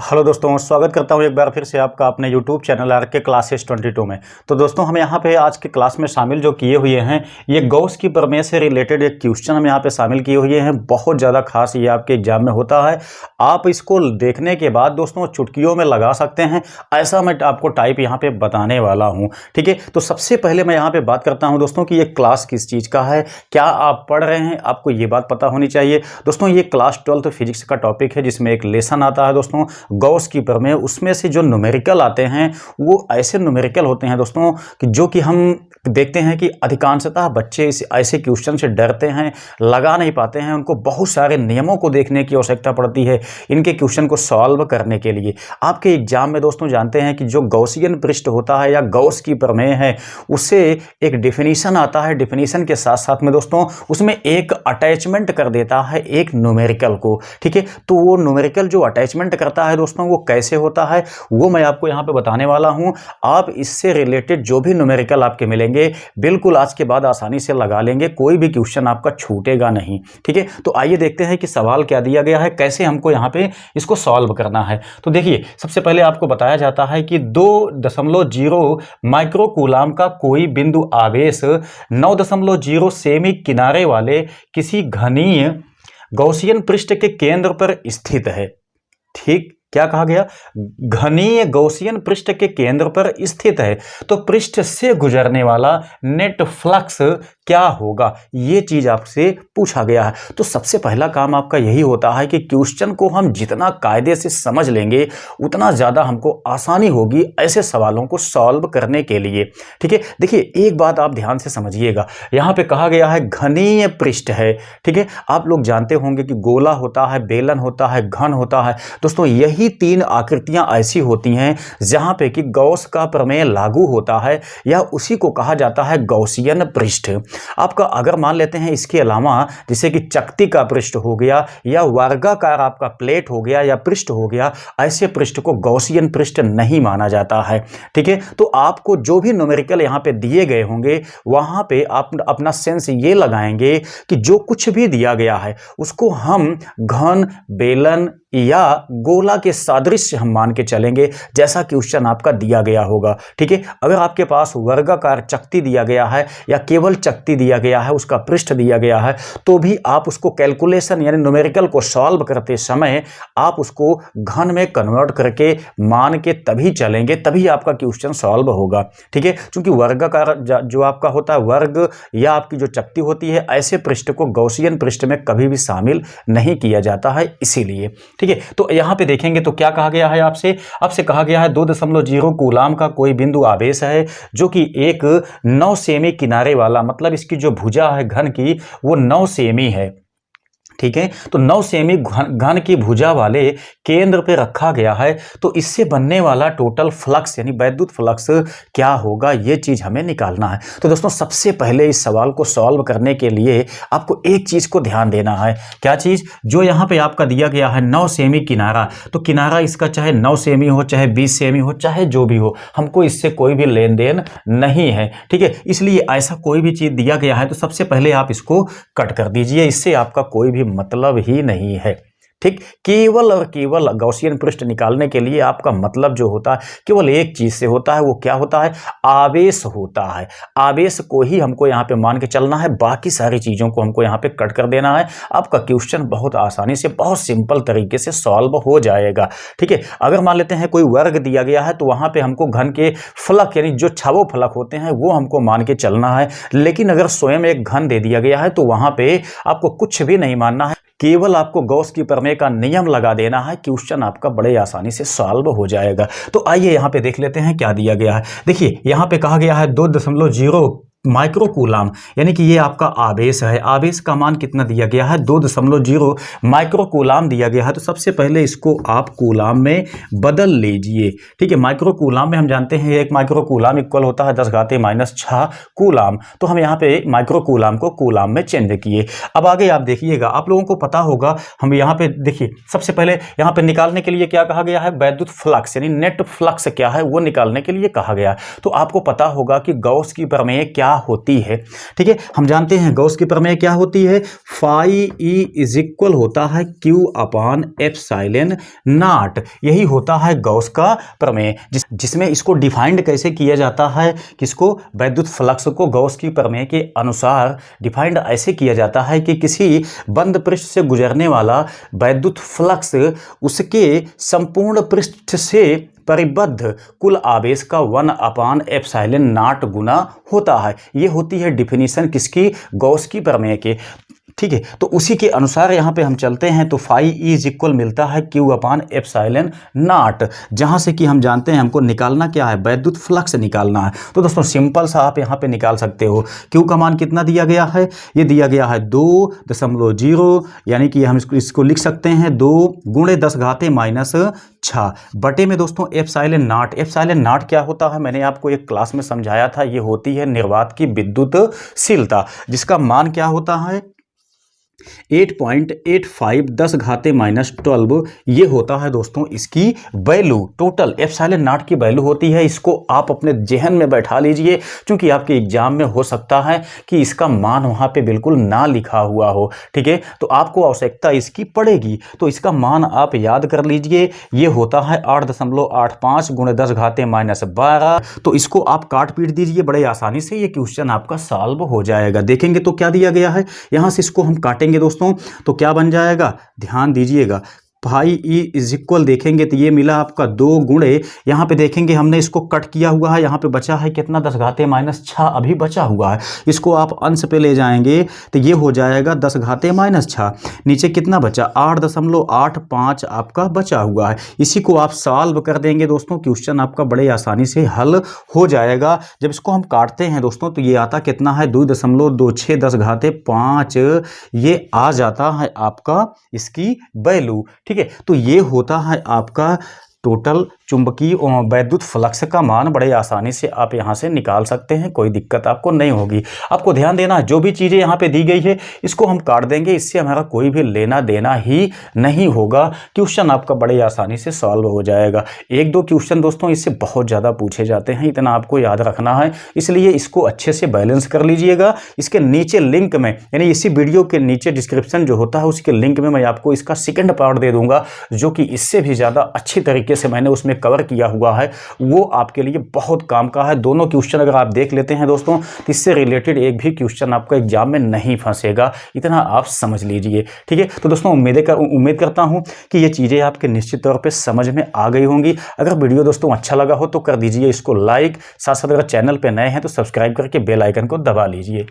Hello दोस्तों, स्वागत करता हूं एक बार फिर से आपका अपने यूट्यूब चैनल आर के क्लासेस 22 में। तो दोस्तों, हम यहां पे आज के क्लास में शामिल जो किए हुए हैं, ये गॉस की प्रमेय से रिलेटेड एक क्वेश्चन हम यहां पे शामिल किए हुए हैं। बहुत ज़्यादा खास ये आपके एग्जाम में होता है। आप इसको देखने के बाद दोस्तों चुटकियों में लगा सकते हैं, ऐसा मैं आपको टाइप यहाँ पे बताने वाला हूँ। ठीक है, तो सबसे पहले मैं यहाँ पे बात करता हूँ दोस्तों कि ये क्लास किस चीज़ का है, क्या आप पढ़ रहे हैं, आपको ये बात पता होनी चाहिए। दोस्तों, ये क्लास 12 फिजिक्स का टॉपिक है, जिसमें एक लेसन आता है दोस्तों गॉस की प्रमेय। उसमें से जो न्यूमेरिकल आते हैं वो ऐसे न्यूमेरिकल होते हैं दोस्तों कि जो कि हम देखते हैं कि अधिकांशतः बच्चे इस ऐसे क्वेश्चन से डरते हैं, लगा नहीं पाते हैं। उनको बहुत सारे नियमों को देखने की आवश्यकता पड़ती है इनके क्वेश्चन को सॉल्व करने के लिए। आपके एग्जाम में दोस्तों जानते हैं कि जो गॉसियन पृष्ठ होता है या गॉस की प्रमेय है, उससे एक डिफिनीशन आता है। डिफिनीशन के साथ साथ में दोस्तों उसमें एक अटैचमेंट कर देता है एक न्यूमेरिकल को। ठीक है, तो वो न्यूमेरिकल जो अटैचमेंट करता है दोस्तों, वो कैसे होता है वो मैं आपको यहाँ पे बताने वाला हूँ। आप इससे रिलेटेड जो भी न्यूमेरिकल आपके मिलेंगे बिल्कुल आज के बाद आसानी से लगा लेंगे, कोई भी क्वेश्चन आपका छूटेगा नहीं। ठीक है, तो आइए देखते हैं कि सवाल क्या दिया गया है, कैसे हमको यहाँ पे इसको सॉल्व करना है। तो देखिए, सबसे पहले आपको बताया जाता है कि 2.0 माइक्रो कूलाम का कोई बिंदु आवेश 9.0 सेमी किनारे वाले किसी घनीय गॉसियन पृष्ठ के केंद्र पर स्थित है। ठीक, क्या कहा गया? घनीय गॉसियन पृष्ठ के केंद्र पर स्थित है। तो पृष्ठ से गुजरने वाला नेट फ्लक्स क्या होगा, ये चीज आपसे पूछा गया है। तो सबसे पहला काम आपका यही होता है कि क्वेश्चन को हम जितना कायदे से समझ लेंगे उतना ज्यादा हमको आसानी होगी ऐसे सवालों को सॉल्व करने के लिए। ठीक है, देखिए एक बात आप ध्यान से समझिएगा, यहां पे कहा गया है घनीय पृष्ठ है। ठीक है, आप लोग जानते होंगे कि गोला होता है, बेलन होता है, घन होता है। दोस्तों यही तीन आकृतियां ऐसी होती हैं जहां पे कि गॉस का प्रमेय लागू होता है, या उसी को कहा जाता है गॉसियन पृष्ठ। आपका अगर मान लेते हैं इसके अलावा जैसे कि चकती का पृष्ठ हो गया या वर्गाकार आपका प्लेट हो गया या पृष्ठ हो गया, ऐसे पृष्ठ को गॉसियन पृष्ठ नहीं माना जाता है। ठीक है, तो आपको जो भी न्यूमेरिकल यहां पे दिए गए होंगे वहां पे आप अपना सेंस ये लगाएंगे कि जो कुछ भी दिया गया है उसको हम घन, बेलन या गोला के सादृश्य हम मान के चलेंगे, जैसा क्वेश्चन आपका दिया गया होगा। ठीक है, अगर आपके पास वर्गाकार चकती दिया गया है या केवल चकती दिया गया है, उसका पृष्ठ दिया गया है, तो भी आप उसको कैलकुलेशन यानी न्यूमेरिकल को सॉल्व करते समय आप उसको घन में कन्वर्ट करके मान के तभी चलेंगे, तभी आपका क्वेश्चन सॉल्व होगा। ठीक है, क्योंकि वर्गाकार जो आपका होता है वर्ग या आपकी जो चकती होती है, ऐसे पृष्ठ को गॉसियन पृष्ठ में कभी भी शामिल नहीं किया जाता है, इसीलिए। ठीक है, तो यहां पे देखेंगे तो क्या कहा गया है आपसे कहा गया है 2.0 कूलाम का कोई बिंदु आवेश है जो कि एक 9 सेमी किनारे वाला, मतलब इसकी जो भुजा है घन की वो 9 सेमी है। ठीक है, तो 9 सेमी घन की भुजा वाले केंद्र पे रखा गया है। तो इससे बनने वाला टोटल फ्लक्स यानी वैद्युत फ्लक्स क्या होगा, ये चीज हमें निकालना है। तो दोस्तों सबसे पहले इस सवाल को सॉल्व करने के लिए आपको एक चीज को ध्यान देना है। क्या चीज? जो यहाँ पे आपका दिया गया है 9 सेमी किनारा, तो किनारा इसका चाहे 9 सेमी हो, चाहे 20 सेमी हो, चाहे जो भी हो, हमको इससे कोई भी लेन देन नहीं है। ठीक है, इसलिए ऐसा कोई भी चीज दिया गया है तो सबसे पहले आप इसको कट कर दीजिए, इससे आपका कोई भी मतलब ही नहीं है। ठीक, केवल और केवल गॉसियन पृष्ठ निकालने के लिए आपका मतलब जो होता है केवल एक चीज से होता है, वो क्या होता है? आवेश होता है। आवेश को ही हमको यहाँ पे मान के चलना है, बाकी सारी चीजों को हमको यहाँ पे कट कर देना है। आपका क्वेश्चन बहुत आसानी से, बहुत सिंपल तरीके से सॉल्व हो जाएगा। ठीक है, अगर मान लेते हैं कोई वर्ग दिया गया है तो वहां पे हमको घन के फलक यानी जो छवो फलक होते हैं वो हमको मान के चलना है। लेकिन अगर स्वयं एक घन दे दिया गया है तो वहां पे आपको कुछ भी नहीं मानना है, केवल आपको गॉस की प्रमेय का नियम लगा देना है, क्वेश्चन आपका बड़े आसानी से सॉल्व हो जाएगा। तो आइए यहाँ पे देख लेते हैं क्या दिया गया है। देखिए यहाँ पे कहा गया है 2.0 माइक्रो कूलाम, यानी कि ये आपका आवेश है। आवेश का मान कितना दिया गया है? 2.0 माइक्रो कूलाम दिया गया है। तो सबसे पहले इसको आप कूलाम में बदल लीजिए। ठीक है, माइक्रो कूलाम में हम जानते हैं एक माइक्रो कूलाम इक्वल होता है 10⁻⁻⁶ कूलाम। तो हम यहाँ पे माइक्रो कूलाम को कूलाम में चेंज किए। अब आगे आप देखिएगा, आप लोगों को पता होगा, हम यहाँ पे देखिए सबसे पहले यहाँ पे निकालने के लिए क्या कहा गया है? वैद्युत फ्लक्स यानी नेट फ्लक्स क्या है वो निकालने के लिए कहा गया। तो आपको पता होगा कि गॉस की प्रमेय क्या क्या होती है। ठीक है, हम जानते हैं गॉस की प्रमेय क्या होती है, फाई ई इज इक्वल होता है क्यू अपान एप्सिलॉन नॉट। यही होता है गॉस का प्रमेय, जिसमें इसको डिफाइंड कैसे किया जाता है, किसको, वैद्युत फ्लक्स को गॉस की प्रमेय के अनुसार डिफाइंड ऐसे किया जाता है कि किसी बंद पृष्ठ से गुजरने वाला वैद्युत फ्लक्स उसके संपूर्ण पृष्ठ से परिबद्ध कुल आवेश का 1/ε0 गुना होता है। यह होती है डिफिनीशन किसकी, गॉस की प्रमेय के। ठीक है, तो उसी के अनुसार यहां पे हम चलते हैं तो फाई ई इज इक्वल मिलता है Q/ε0, जहां से कि हम जानते हैं हमको निकालना क्या है, वैद्युत फ्लक्स निकालना है। तो दोस्तों सिंपल सा आप यहां पे निकाल सकते हो। Q का मान कितना दिया गया है, ये दिया गया है 2.0, यानी कि हम इसको लिख सकते हैं 2 × 10⁻⁶ बटे में दोस्तों एप्सिलॉन नॉट क्या होता है, मैंने आपको एक क्लास में समझाया था, ये होती है निर्वात की विद्युतशीलता, जिसका मान क्या होता है 8.85 10⁻⁻12। ये होता है दोस्तों इसकी वैल्यू, टोटल एप्सिलॉन नॉट की वैल्यू होती है। इसको आप अपने जहन में बैठा लीजिए, क्योंकि आपके एग्जाम में हो सकता है कि इसका मान वहां पे बिल्कुल ना लिखा हुआ हो। ठीक है, तो आपको आवश्यकता इसकी पड़ेगी, तो इसका मान आप याद कर लीजिए। ये होता है 8.85 × 10⁻12। तो इसको आप काट पीट दीजिए बड़े आसानी से, ये क्वेश्चन आपका सॉल्व हो जाएगा। देखेंगे तो क्या दिया गया है, यहां से इसको हम काटेंगे दोस्तों, तो क्या बन जाएगा, ध्यान दीजिएगा, फाई ई इज इक्वल देखेंगे तो ये मिला आपका 2 गुणे, यहाँ पे देखेंगे हमने इसको कट किया हुआ है, यहाँ पे बचा है कितना 10⁻⁶ अभी बचा हुआ है। इसको आप अंश पे ले जाएंगे तो ये हो जाएगा 10⁻⁶। नीचे कितना बचा 8.85 आपका बचा हुआ है। इसी को आप सॉल्व कर देंगे दोस्तों, क्वेश्चन आपका बड़े आसानी से हल हो जाएगा। जब इसको हम काटते हैं दोस्तों तो ये आता कितना है 2.26 10⁻5, ये आ जाता है आपका इसकी वैल्यू। ठीक है, तो ये होता है आपका टोटल चुंबकीय वैद्युत फ्लक्स का मान। बड़े आसानी से आप यहां से निकाल सकते हैं, कोई दिक्कत आपको नहीं होगी। आपको ध्यान देना, जो भी चीज़ें यहां पे दी गई है इसको हम काट देंगे, इससे हमारा कोई भी लेना देना ही नहीं होगा। क्वेश्चन आपका बड़े आसानी से सॉल्व हो जाएगा। 1-2 क्वेश्चन दोस्तों इससे बहुत ज़्यादा पूछे जाते हैं, इतना आपको याद रखना है, इसलिए इसको अच्छे से बैलेंस कर लीजिएगा। इसके नीचे लिंक में, यानी इसी वीडियो के नीचे डिस्क्रिप्शन जो होता है उसके लिंक में मैं आपको इसका सेकेंड पार्ट दे दूंगा, जो कि इससे भी ज़्यादा अच्छी तरीके से मैंने उसमें कवर किया हुआ है, वो आपके लिए बहुत काम का है। दोनों क्वेश्चन अगर आप देख लेते हैं दोस्तों तो इससे रिलेटेड एक भी क्वेश्चन आपका एग्जाम में नहीं फंसेगा, इतना आप समझ लीजिए। ठीक है, तो दोस्तों उम्मीद करता हूं कि ये चीज़ें आपके निश्चित तौर पे समझ में आ गई होंगी। अगर वीडियो दोस्तों अच्छा लगा हो तो कर दीजिए इसको लाइक, साथ साथ अगर चैनल पे नए हैं तो सब्सक्राइब करके बेल आइकन को दबा लीजिए।